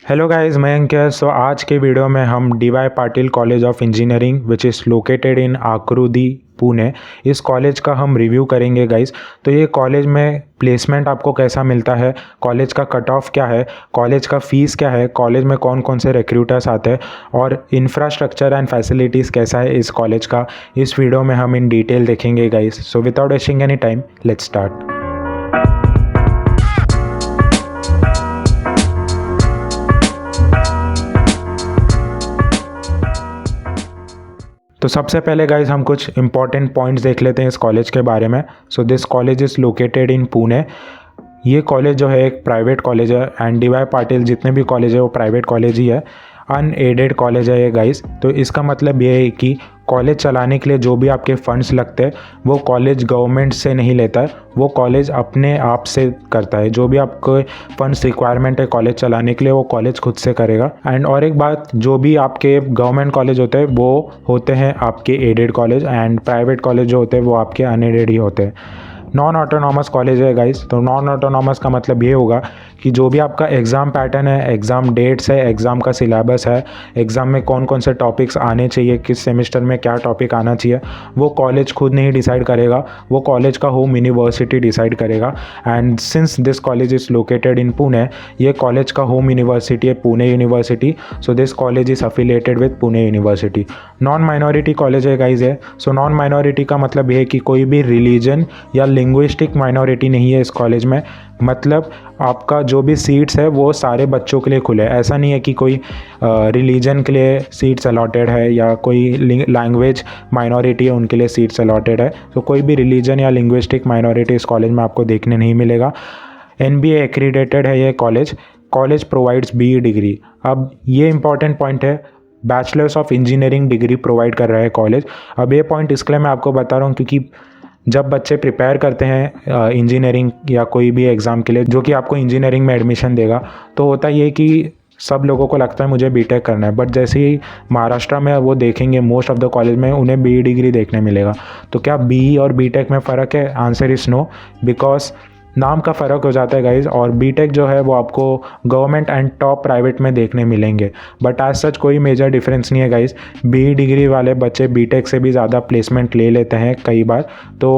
Hello guys, मैं अंकित। सो आज के वीडियो में हम DY Patil college of engineering which is located in आकृति पुणे, इस कॉलेज का हम रिव्यू करेंगे गाइस। तो ये कॉलेज में प्लेसमेंट आपको कैसा मिलता है, कॉलेज का कट ऑफ क्या है, कॉलेज का फ़ीस क्या है, कॉलेज में कौन कौन से रिक्रूटर्स आते हैं और इंफ्रास्ट्रक्चर एंड फैसिलिटीज़ कैसा है इस कॉलेज का, इस वीडियो में हम इन डिटेल देखेंगे guys. So without wasting any time, let's start. तो सबसे पहले गाइज हम कुछ इंपॉर्टेंट पॉइंट्स देख लेते हैं इस कॉलेज के बारे में। So this college is located in Pune. ये कॉलेज जो है एक प्राइवेट कॉलेज है एंड DY पाटिल जितने भी कॉलेज है वो प्राइवेट कॉलेज ही है, अनएडेड कॉलेज है ये गाइस। तो इसका मतलब ये है कि कॉलेज चलाने के लिए जो भी आपके फंड्स लगते हैं वो कॉलेज गवर्नमेंट से नहीं लेता है, वो कॉलेज अपने आप से करता है। जो भी आपको फंड्स रिक्वायरमेंट है कॉलेज चलाने के लिए वो कॉलेज खुद से करेगा। एंड और एक बात, जो भी आपके गवर्नमेंट कॉलेज होते हैं वो होते हैं आपके added college and private college जो होते हैं वो आपके अनएडेड ही होते हैं। नॉन ऑटोनॉमस कॉलेज है गाइस। तो नॉन ऑटोनॉमस का मतलब ये होगा कि जो भी आपका एग्ज़ाम पैटर्न है, एग्ज़ाम डेट्स है, एग्ज़ाम का सिलेबस है, एग्ज़ाम में कौन कौन से टॉपिक्स आने चाहिए, किस सेमेस्टर में क्या टॉपिक आना चाहिए, वो कॉलेज खुद नहीं डिसाइड करेगा, वो कॉलेज का होम यूनिवर्सिटी डिसाइड करेगा। And since this college is located in Pune, ये कॉलेज का होम यूनिवर्सिटी है Pune university. So this college is affiliated with Pune university. Non minority college है गाइज है। सो नॉन माइनॉरिटी का मतलब ये है कि कोई भी रिलीजन या लिंग्विस्टिक माइनॉरिटी नहीं है इस कॉलेज में। मतलब आपका जो भी सीट्स है वो सारे बच्चों के लिए खुले हैं। ऐसा नहीं है कि कोई रिलीजन के लिए सीट्स अलॉटेड है या कोई लैंग्वेज माइनॉरिटी है उनके लिए सीट्स अलॉटेड है। तो कोई भी रिलीजन या लिंग्विस्टिक माइनॉरिटी इस कॉलेज में आपको देखने नहीं मिलेगा। NBA एक्रीडेटेड है ये college. College provides BE degree. अब ये इंपॉर्टेंट पॉइंट है, bachelors of engineering degree provide कर रहा है कॉलेज। अब ये पॉइंट इसके लिए मैं आपको बता रहा हूँ क्योंकि जब बच्चे प्रिपेयर करते हैं इंजीनियरिंग या कोई भी एग्ज़ाम के लिए जो कि आपको इंजीनियरिंग में एडमिशन देगा, तो होता ये कि सब लोगों को लगता है मुझे BTech करना है, बट जैसे ही महाराष्ट्र में वो देखेंगे मोस्ट ऑफ द कॉलेज में उन्हें BE डिग्री देखने मिलेगा। तो क्या BE और BTech में फ़र्क है? आंसर इज़ नो, बिकॉज नाम का फ़र्क हो जाता है गाइज। और BTech जो है वो आपको गवर्नमेंट एंड टॉप प्राइवेट में देखने मिलेंगे, बट एज सच कोई मेजर डिफरेंस नहीं है गाइज। BE डिग्री वाले बच्चे BTech से भी ज़्यादा प्लेसमेंट ले लेते हैं कई बार। तो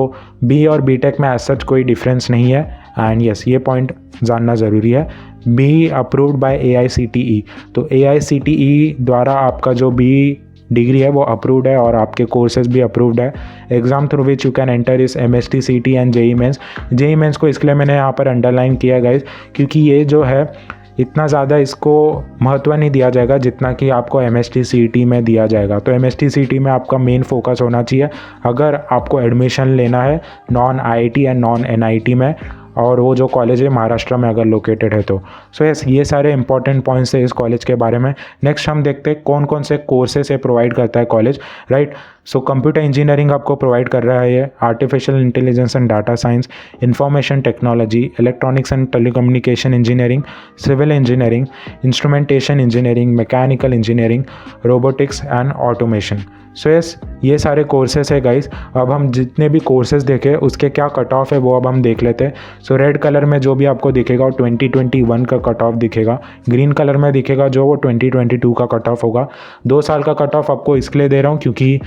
BE और BTech में एज सच कोई डिफरेंस नहीं है। एंड यस, ये पॉइंट जानना ज़रूरी है। BE approved by AICTE। तो AICTE द्वारा आपका जो BE डिग्री है वो अप्रूव्ड है और आपके कोर्सेज भी अप्रूव्ड है। Exam through which you can enter इस MST CT and JEE mains. JEE mains को इसके लिए मैंने यहाँ पर अंडरलाइन किया गाइज क्योंकि ये जो है इतना ज़्यादा इसको महत्व नहीं दिया जाएगा जितना कि आपको MST CT में दिया जाएगा। तो MST CT में आपका मेन फोकस होना चाहिए अगर आपको एडमिशन लेना है non IIT and non NIT में, और वो जो कॉलेज है महाराष्ट्र में अगर लोकेटेड है तो। सो यस, ये सारे इंपॉर्टेंट पॉइंट्स है इस कॉलेज के बारे में। नेक्स्ट हम देखते हैं कौन कौन से कोर्सेस है प्रोवाइड करता है college, right. So computer engineering आपको प्रोवाइड कर रहा है ये, artificial intelligence and data science, information technology, electronics and telecommunication engineering, civil engineering, instrumentation engineering, mechanical engineering, robotics and automation. So yes, ये सारे कोर्सेस है गाइस। अब हम जितने भी कोर्सेज देखे उसके क्या कट ऑफ है वो अब हम देख लेते हैं। सो रेड कलर में जो भी आपको दिखेगा वो 2021 का कट ऑफ दिखेगा, ग्रीन कलर में दिखेगा जो वो 2022 का कट ऑफ होगा। 2 साल का कट ऑफ आपको इसके लिए दे रहा हूँ क्योंकि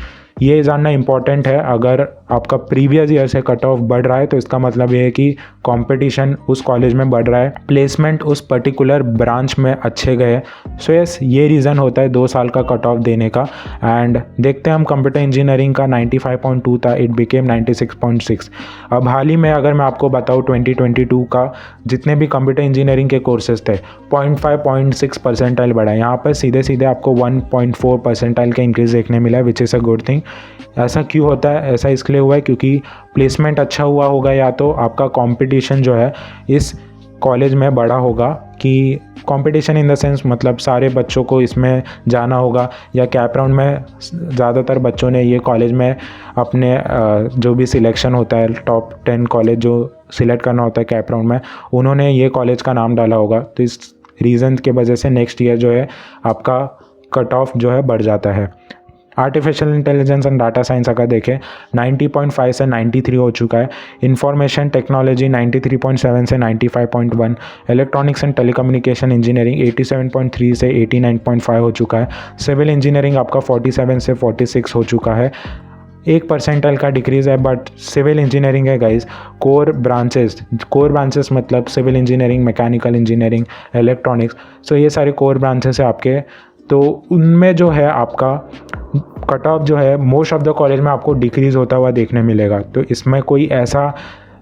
ये जानना इंपॉर्टेंट है। अगर आपका प्रीवियस ईयर से कट ऑफ बढ़ रहा है तो इसका मतलब ये है कि कंपटीशन उस कॉलेज में बढ़ रहा है, प्लेसमेंट उस पर्टिकुलर ब्रांच में अच्छे गए। सो यस, ये रीज़न होता है 2 साल का कट ऑफ देने का। एंड देखते हैं हम, कंप्यूटर इंजीनियरिंग का 95.2 था, इट बिकेम 96.6। अब हाल ही में अगर मैं आपको बताऊँ 2022 का जितने भी कंप्यूटर इंजीनियरिंग के कोर्सेज थे 0.5-0.6 परसेंटाइल बढ़ा है। यहाँ पर सीधे सीधे आपको 1.4 परसेंटाइल का इंक्रीज़ देखने मिला है, which is a good thing. ऐसा क्यों होता है? ऐसा इसलिए हुआ है क्योंकि प्लेसमेंट अच्छा हुआ होगा या तो आपका कंपटीशन जो है इस कॉलेज में बड़ा होगा, कि कंपटीशन इन द सेंस मतलब सारे बच्चों को इसमें जाना होगा, या कैप राउंड में ज़्यादातर बच्चों ने ये कॉलेज में अपने जो भी सिलेक्शन होता है टॉप 10 कॉलेज जो सिलेक्ट करना होता है कैप राउंड में, उन्होंने ये कॉलेज का नाम डाला होगा। तो इस रीज़न के वजह से नेक्स्ट ईयर जो है आपका कट ऑफ जो है बढ़ जाता है। Artificial intelligence and data science अगर देखें 90.5 से 93 हो चुका है। इंफॉर्मेशन टेक्नोलॉजी 93.7 से 95.1। इलेक्ट्रॉनिक्स एंड टेलीकम्युनिकेशन इंजीनियरिंग 87.3 से 89.5 हो चुका है। सिविल इंजीनियरिंग आपका 47 से 46 हो चुका है। 1% का डिक्रीज़ है, बट सिविल इंजीनियरिंग है गाइस। कोर ब्रांचेस मतलब civil engineering, mechanical engineering, electronics, so ये सारे कोर ब्रांचेस है आपके। तो उनमें जो है आपका कट ऑफ जो है मोस्ट ऑफ द कॉलेज में आपको डिक्रीज़ होता हुआ देखने मिलेगा। तो इसमें कोई ऐसा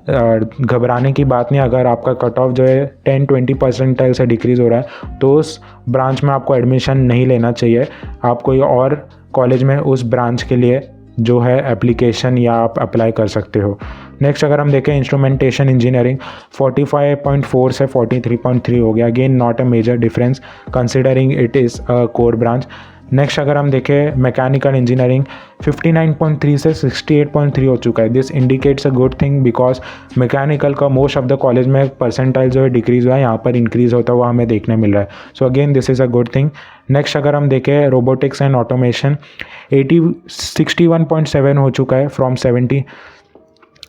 घबराने की बात नहीं। अगर आपका कट ऑफ जो है 10-20% से डिक्रीज़ हो रहा है तो उस ब्रांच में आपको एडमिशन नहीं लेना चाहिए। आप कोई और कॉलेज में उस ब्रांच के लिए जो है एप्लीकेशन या आप अप्लाई कर सकते हो। नेक्स्ट अगर हम देखें इंस्ट्रूमेंटेशन इंजीनियरिंग 45.4 से 43.3 हो गया। Again not a major difference considering it is a core branch. Next अगर हम देखें मैकेनिकल इंजीनियरिंग 59.3 से 68.3 हो चुका है। This indicates a good thing because mechanical का मोस्ट ऑफ द कॉलेज में परसेंटाइल जो है डिक्रीज़ हुआ है, यहाँ पर इंक्रीज़ होता हुआ हमें देखने मिल रहा है। So again this is a good thing. Next अगर हम देखें रोबोटिक्स एंड ऑटोमेशन 61.7 हो चुका है फ्रॉम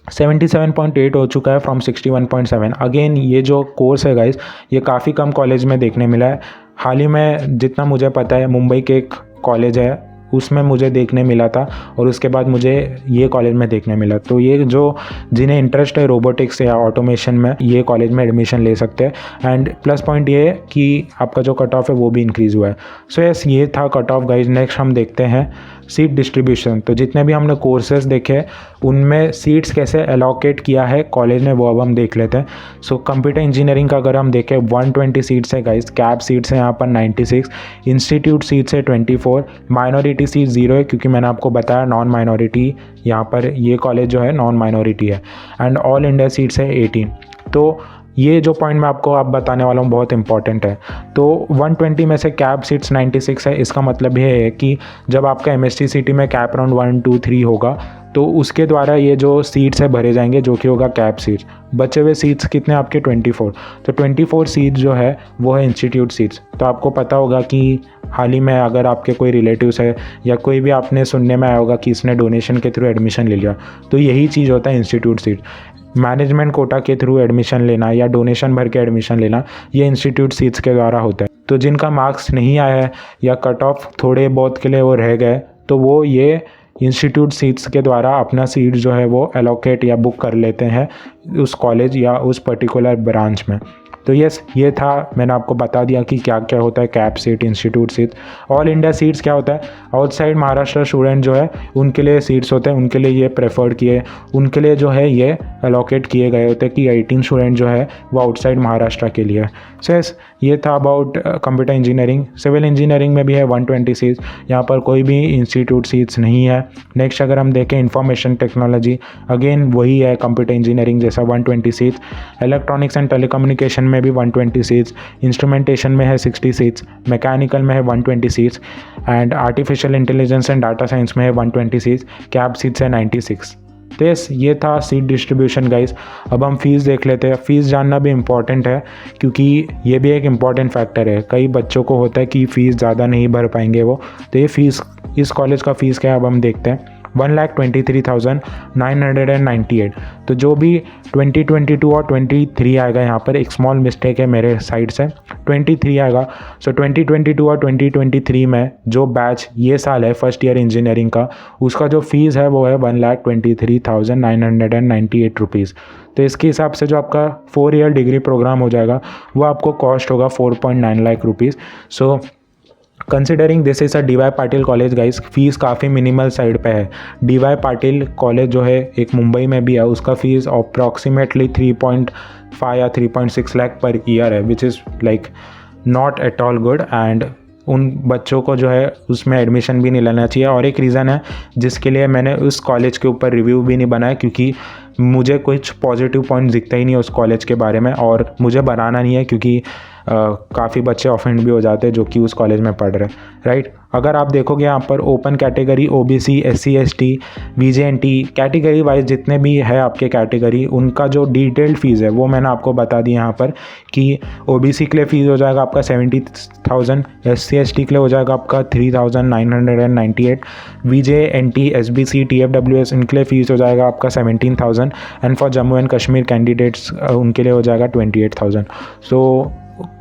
77.8 हो चुका है फ्रॉम 61.7। अगेन ये जो कोर्स है गाइस ये काफ़ी कम कॉलेज में देखने मिला है। हाल ही में जितना मुझे पता है मुंबई के एक कॉलेज है उसमें मुझे देखने मिला था और उसके बाद मुझे ये कॉलेज में देखने मिला। तो ये जो जिन्हें इंटरेस्ट है रोबोटिक्स या ऑटोमेशन में ये कॉलेज में एडमिशन ले सकते हैं। एंड प्लस पॉइंट ये है कि आपका जो कट ऑफ है वो भी इंक्रीज़ हुआ है। सो यस ये था कट ऑफ गाइज। नेक्स्ट हम देखते हैं सीट डिस्ट्रीब्यूशन। तो जितने भी हमने कोर्सेज देखे उनमें सीट्स कैसे एलोकेट किया है कॉलेज ने वो अब हम देख लेते हैं। सो कंप्यूटर इंजीनियरिंग का अगर हम देखें 120 सीट्स है गाइज। कैप सीट्स हैं यहाँ पर 96, इंस्टीट्यूट सीट्स है 24, माइनॉरिटी सीट 0 है क्योंकि मैंने आपको बताया नॉन माइनॉरिटी यहाँ पर ये कॉलेज जो है नॉन माइनॉरिटी है। एंड ऑल इंडिया सीट्स है 18। तो ये जो पॉइंट मैं आपको अब बताने वाला हूँ बहुत इंपॉर्टेंट है। तो 120 में से कैप सीट्स 96 है। इसका मतलब ये है कि जब आपका MST-CT में कैप राउंड 1, 2, 3 होगा तो उसके द्वारा ये जो सीट्स है भरे जाएंगे जो कि होगा कैप सीट्स। बचे हुए सीट्स कितने आपके 24। तो 24 सीट्स जो है वो है इंस्टीट्यूट सीट्स। तो आपको पता होगा कि हाल ही में अगर आपके कोई रिलेटिव्स है या कोई भी आपने सुनने में आया होगा कि इसने डोनेशन के थ्रू एडमिशन ले लिया, तो यही चीज़ होता है इंस्टीट्यूट सीट। मैनेजमेंट कोटा के थ्रू एडमिशन लेना या डोनेशन भर के एडमिशन लेना ये इंस्टीट्यूट सीट्स के द्वारा होता है। तो जिनका मार्क्स नहीं आया है या कट ऑफ थोड़े बहुत के लिए वो रह गए तो वो ये इंस्टीट्यूट सीट्स के द्वारा अपना सीट जो है वो एलोकेट या बुक कर लेते हैं उस कॉलेज या उस पर्टिकुलर ब्रांच में। तो यस ये था, मैंने आपको बता दिया कि क्या क्या होता है cap seat, institute seat. All India seats क्या होता है, आउटसाइड महाराष्ट्र स्टूडेंट जो है उनके लिए सीट्स होते हैं, उनके लिए ये प्रेफर्ड किए, उनके लिए जो है ये अलोकेट किए गए होते हैं कि 18 स्टूडेंट जो है वो आउटसाइड महाराष्ट्र के लिए। सो यस ये था about computer engineering. Civil engineering में भी है 120 सीट्स, यहाँ पर कोई भी इंस्टीट्यूट सीट्स नहीं है। नेक्स्ट अगर हम देखें इंफॉर्मेशन टेक्नोलॉजी, अगेन वही है कंप्यूटर इंजीनियरिंग जैसा 120 सीट्स। इलेक्ट्रॉनिक्स एंड टेलीकम्युनिकेशन में भी 120 सीट्स, इंस्ट्रूमेंटेशन में है 60 सीट्स, मैकेनिकल में है 120 seats and artificial intelligence and data science में है 120 सीट्स, कैप सीट्स है 96। तो ये था सीट डिस्ट्रीब्यूशन गाइस। अब हम फीस देख लेते हैं। फ़ीस जानना भी इम्पॉर्टेंट है क्योंकि ये भी एक इम्पॉर्टेंट फैक्टर है। कई बच्चों को होता है कि फ़ीस ज़्यादा नहीं भर पाएंगे वो, तो ये फ़ीस इस कॉलेज का फ़ीस क्या है अब हम देखते हैं। 1,23,998। तो जो भी 2022 और 23 आएगा, यहाँ पर एक स्मॉल मिस्टेक है मेरे साइड से, 23 आएगा। सो 2022 और 2023 में जो बैच ये साल है फर्स्ट ईयर इंजीनियरिंग का, उसका जो फीस है वो है 1,23,998 रुपीज़। तो इसके हिसाब से जो आपका 4 ईयर डिग्री प्रोग्राम हो जाएगा वो आपको कॉस्ट होगा 4.9 lakh rupees. So considering this is a DY Patil college guys, fees काफ़ी मिनिमल साइड पे है। DY पाटिल कॉलेज जो है एक मुंबई में भी है, उसका फीस अप्रॉक्सीमेटली 3.5 या 3.6 लाख पर ईयर है, which is like not at all good. And उन बच्चों को जो है उसमें एडमिशन भी नहीं लेना चाहिए। और एक रीज़न है जिसके लिए मैंने उस कॉलेज के ऊपर रिव्यू भी नहीं बनाया, क्योंकि मुझे कुछ पॉजिटिव पॉइंट दिखता ही नहीं उस कॉलेज के बारे में और मुझे बनाना नहीं है, क्योंकि काफ़ी बच्चे ऑफेंड भी हो जाते हैं जो कि उस कॉलेज में पढ़ रहे हैं, राइट। अगर आप देखोगे यहाँ पर open category OBC SC ST VJNT category wise जितने भी है आपके कैटेगरी, उनका जो डिटेल्ड फ़ीस है वो मैंने आपको बता दी यहाँ पर कि OBC के लिए फ़ीस हो जाएगा आपका 70,000, SC ST के लिए हो जाएगा आपका 3,998, VJNT SBC TFWS इनके लिए फ़ीस हो जाएगा आपका 17,000 and for Jammu and Kashmir candidates उनके लिए हो जाएगा 28,000। सो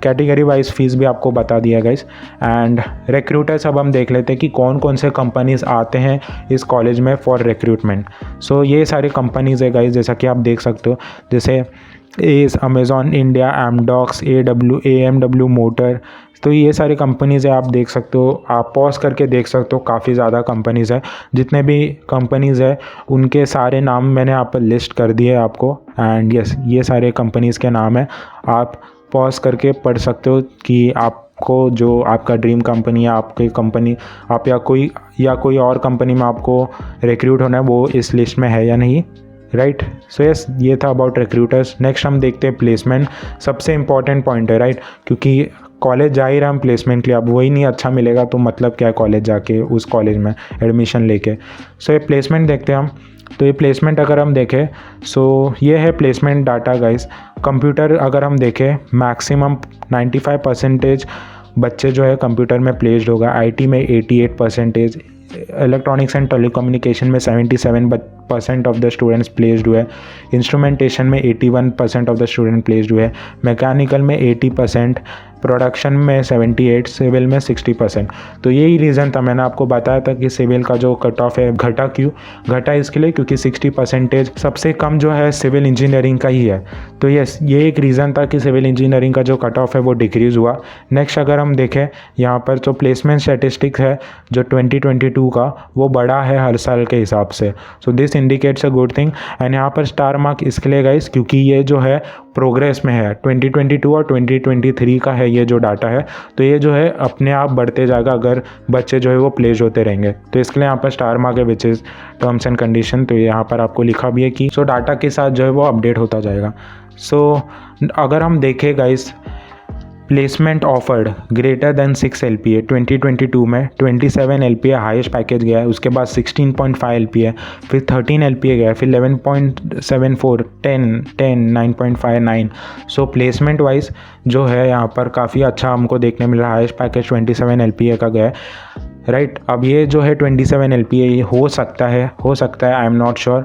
कैटेगरी वाइज फ़ीस भी आपको बता दिया गाइस। एंड रिक्रूटर्स अब हम देख लेते हैं कि कौन कौन से कंपनीज़ आते हैं इस कॉलेज में फॉर रिक्रूटमेंट। सो ये सारे कंपनीज़ है गाइस, जैसा कि आप देख सकते हो, जैसे S Amazon India, Amdocs, AMW motor. तो ये सारी कंपनीज़ है, आप देख सकते हो, आप पॉज करके देख सकते हो, काफ़ी ज़्यादा कंपनीज़ है। जितने भी कंपनीज़ है उनके सारे नाम मैंने यहाँ पर लिस्ट कर दिए आपको। एंड यस, ये सारे कंपनीज़ के नाम है, आप पॉज करके पढ़ सकते हो कि आपको जो आपका ड्रीम कंपनी है, आपकी कंपनी आप या कोई और कंपनी में आपको रिक्रूट होना है वो इस लिस्ट में है या नहीं, राइट। सो यस, ये था अबाउट रिक्रूटर्स। नेक्स्ट हम देखते हैं प्लेसमेंट, सबसे इंपॉर्टेंट पॉइंट है, राइट, क्योंकि कॉलेज जा ही रहे हम प्लेसमेंट के लिए, अब वही नहीं अच्छा मिलेगा तो मतलब क्या है कॉलेज जाके उस कॉलेज में एडमिशन लेके। सो ये प्लेसमेंट देखते हैं हम। तो ये प्लेसमेंट अगर हम देखें, सो ये है प्लेसमेंट डाटा गाइस। कंप्यूटर अगर हम देखें, मैक्सिमम 95% बच्चे जो है कंप्यूटर में प्लेस्ड होगा, IT में 88%, इलेक्ट्रॉनिक्स एंड टेलीकम्युनिकेशन में 77% ऑफ द स्टूडेंट्स प्लेस्ड हुए, इंस्ट्रूमेंटेशन में 81% ऑफ द स्टूडेंट प्लेस्ड हुए, मैकेनिकल में 80%, प्रोडक्शन में 78, सिविल में 60%। तो यही रीज़न था, मैंने आपको बताया था कि सिविल का जो कट ऑफ है घटा क्यों घटा, इसके लिए क्योंकि 60% सबसे कम जो है सिविल इंजीनियरिंग का ही है। तो यस, ये एक रीज़न था कि सिविल इंजीनियरिंग का जो कट ऑफ है वो डिक्रीज़ हुआ। नेक्स्ट अगर हम देखें यहाँ पर जो प्लेसमेंट स्टैटिस्टिक्स है जो 2022 का, वो बड़ा है हर साल के हिसाब से। So this indicates a good thing. And यहाँ पर स्टार मार्क इसके लिए गाइस क्योंकि ये जो है प्रोग्रेस में है, 2022 और 2023 का है ये जो डाटा है, तो ये जो है अपने आप बढ़ते जाएगा अगर बच्चे जो है वो प्लेस होते रहेंगे। तो इसके लिए यहाँ पर स्टार मार्क है which is terms and condition. तो यहाँ पर आपको लिखा भी है कि सो डाटा के साथ जो है वो अपडेट होता जाएगा। सो अगर हम देखें guys, placement offered greater than 6 LPA 2022 में 27 LPA हाईएस्ट पैकेज गया है, उसके बाद 16.5 LPA, फिर 13 LPA गया, फिर 11.74, 10, 9.59। सो प्लेसमेंट वाइज जो है यहाँ पर काफ़ी अच्छा हमको देखने मिल रहा है। हाईएस्ट पैकेज 27 LPA का गया है, राइट। अब ये जो है 27 LPA ये हो सकता है, आई एम नॉट श्योर,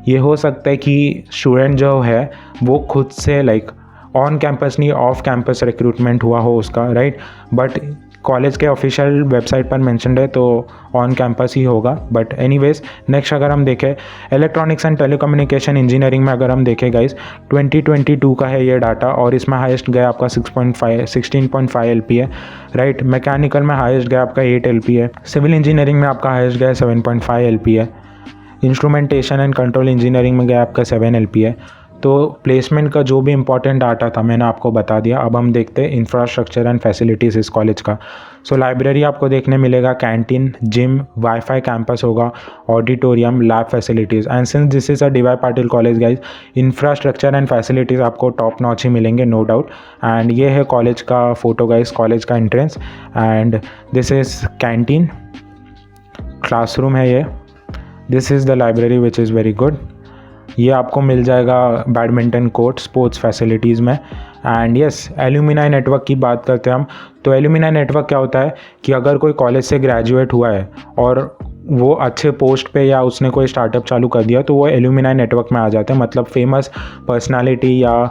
ये हो सकता है कि स्टूडेंट जो है वो खुद से लाइक ऑन कैंपस नहीं ऑफ कैंपस रिक्रूटमेंट हुआ हो उसका, राइट। बट कॉलेज के ऑफिशियल वेबसाइट पर मेंशन्ड है तो ऑन कैंपस ही होगा। बट एनीवेज, नेक्स्ट अगर हम देखें इलेक्ट्रॉनिक्स एंड टेलीकम्युनिकेशन इंजीनियरिंग में अगर हम देखें गाइस, 2022 का है ये डाटा और इसमें हाईएस्ट गया आपका 16.5 LPA, राइट। मैकेनिकल में हाईएस्ट गया आपका 8 LPA, सिविल इंजीनियरिंग में आपका हाईएस्ट गया 7.5 LPA, instrumentation and control engineering में गया आपका 7 LPA। तो प्लेसमेंट का जो भी इंपॉर्टेंट डाटा था मैंने आपको बता दिया। अब हम देखते हैं इंफ्रास्ट्रक्चर एंड फैसिलिटीज़ इस कॉलेज का। सो लाइब्रेरी आपको देखने मिलेगा, कैंटीन, जिम, वाईफाई कैंपस होगा, auditorium, lab facilities. And since this is a DY Patil college guys, infrastructure and facilities आपको टॉप नॉच ही मिलेंगे, नो डाउट। एंड ये है कॉलेज का फोटो गाइज, कॉलेज का entrance. And this is canteen, classroom है ये, this is the library which is very good. ये आपको मिल जाएगा बैडमिंटन कोर्ट, स्पोर्ट्स फैसिलिटीज़ में। एंड यस, एल्यूमिनाई नेटवर्क की बात करते हैं हम, तो एल्यूमिनाई नेटवर्क क्या होता है कि अगर कोई कॉलेज से ग्रेजुएट हुआ है और वो अच्छे पोस्ट पे या उसने कोई स्टार्टअप चालू कर दिया तो वो एल्यूमिनाई नेटवर्क में आ जाते हैं। मतलब फेमस पर्सनालिटी या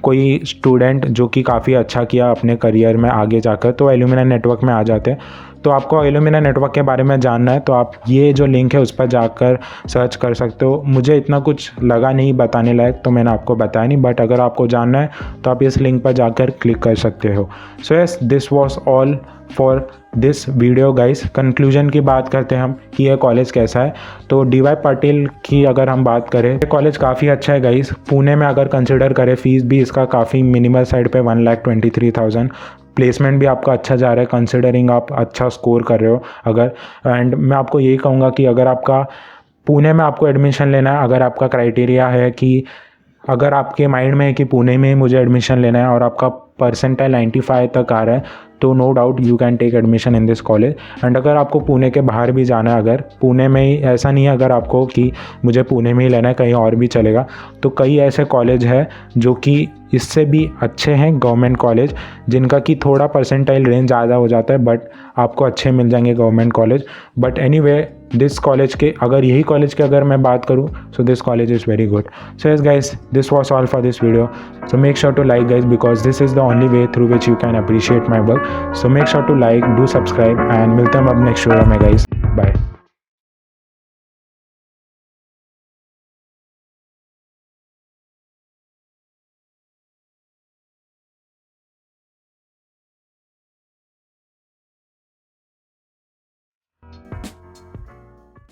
कोई स्टूडेंट जो कि काफ़ी अच्छा किया अपने करियर में आगे जाकर, तो एल्यूमिनाई नेटवर्क में आ जाते हैं। तो आपको एल्यूमिनाई नेटवर्क के बारे में जानना है तो आप ये जो लिंक है उस पर जाकर सर्च कर सकते हो। मुझे इतना कुछ लगा नहीं बताने लायक तो मैंने आपको बताया नहीं, बट अगर आपको जानना है तो आप इस लिंक पर जाकर क्लिक कर सकते हो। So yes, this was all for this video guys. Conclusion की बात करते हैं हम कि यह कॉलेज कैसा है। तो DY पाटिल की अगर हम बात करें, कॉलेज काफ़ी अच्छा है गाइस। पुणे में अगर कंसिडर करें, फीस भी इसका काफ़ी मिनिमल साइड पे 1,23,000। प्लेसमेंट भी आपका अच्छा जा रहा है कंसिडरिंग आप अच्छा स्कोर कर रहे हो अगर। एंड मैं आपको यही कहूँगा कि अगर आपका पुणे में आपको एडमिशन लेना है, अगर आपका क्राइटेरिया है कि अगर आपके माइंड में है कि पुणे में मुझे एडमिशन लेना है और आपका परसेंटाइल 95 तक आ रहा है तो no doubt you can take admission in this college. And अगर आपको पुणे के बाहर भी जाना है, अगर पुणे में ही, ऐसा नहीं है अगर आपको कि मुझे पुणे में ही लेना है, कहीं और भी चलेगा, तो कई ऐसे कॉलेज है जो कि इससे भी अच्छे हैं गवर्नमेंट कॉलेज, जिनका कि थोड़ा परसेंटाइल रेंज ज़्यादा हो जाता है, बट आपको अच्छे मिल जाएंगे government college. But anyway this college के, अगर यही कॉलेज की अगर मैं बात करूँ, so this college is very good. So yes guys, this was all for this video. So make sure to like guys, because this is the only way through which you can appreciate my work. So make sure to like, do subscribe, and मिलते हैं अब next video में guys. Bye.